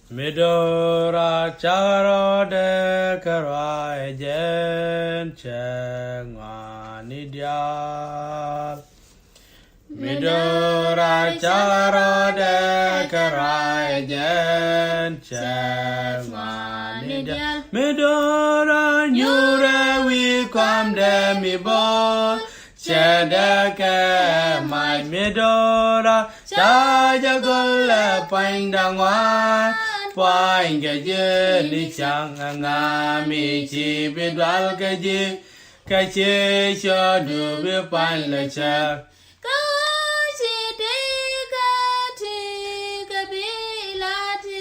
Midora charo de karai jen chengwanidyal. Midora charo de karai jen chengwanidyal. Midora nyure wi kwam de mi bo. Chedeke mai midora chaja gole paindangwan. Paing gaje ni chang nga mi chi bidwal gaje kache cho du bi pan la cha ka chi te ka ti ka bi la ti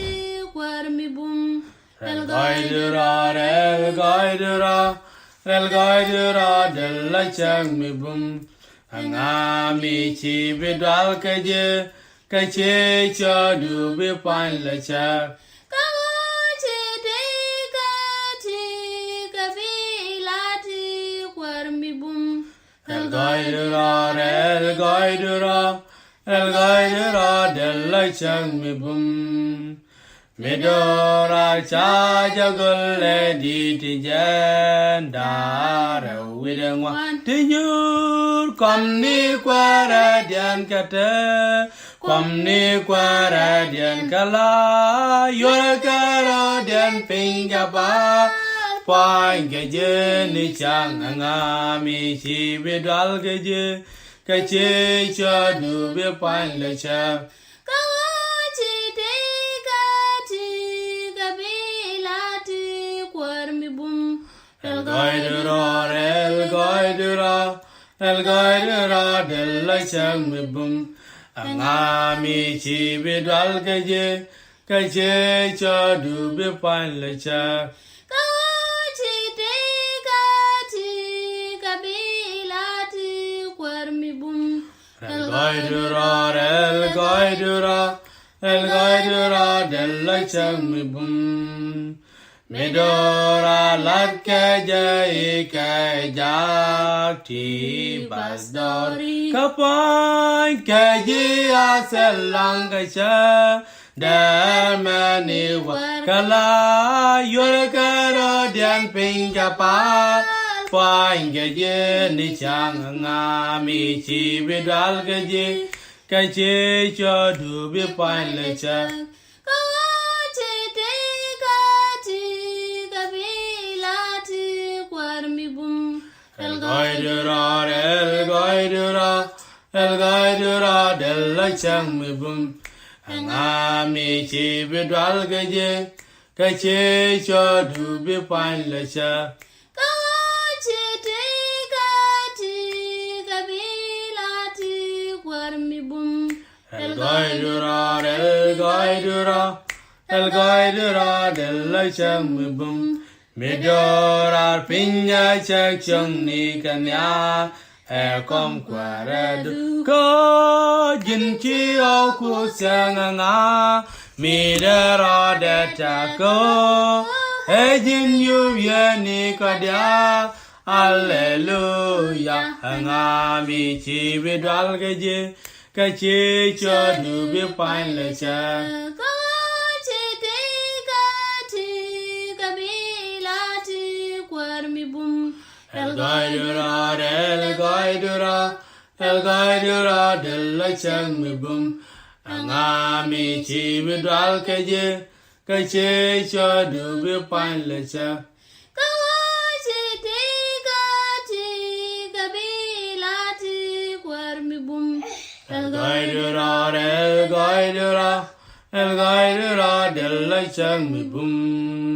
kwar mi bum el gaidura del la chang mi bum nga mi chi bidwal gaje kache cho du bi pan la cha El gaidura del la chang mi bum. Midora cha jagulle di tijan dara widengwa tinyur kom ni kwara dian kate kom ni kwara dian kala yor kara dian pinggapa. Paing gaje ni chang nga mi chi bidal gaje kache cho du bi pan la cha ka chi te ka ti ka bi la ti kwar mi bum el gaidura del la chang mi bum nga mi chi bidal gaje kache cho du bi pan la cha El gaidura del la chang mi bum. Midora lat ke jai ke jak ti basdori kapan ke ji aselang ke cha damani wa kala yor karo dian pinggapa. Paing gaje ni chang nga mi chi bidal gaje kache cho du bi pan la cha ka chi te ka ti ka bi la ti kwar mi bum el gaidura del la chang mi bum nga mi chi bidal gaje kache cho du bi pan la cha El gaidura del la chang mi bum. Midora pinya chak chung ni kanya e kom kwara du ko jin chi o ku sang nga midora de ta ko e jin yu ye ni ka dia Alleluia nga mi chi bidal gaje kache cho du bi pan la cha ka chi te ka ti ka bi la ti kwar mi bum el gaidura del la chang mi bum nga mi chi bidal gaje kache cho du bi pan la cha ka chi te ka ti ka bi la ti kwar mi bum El gaidura del la chang mi bum.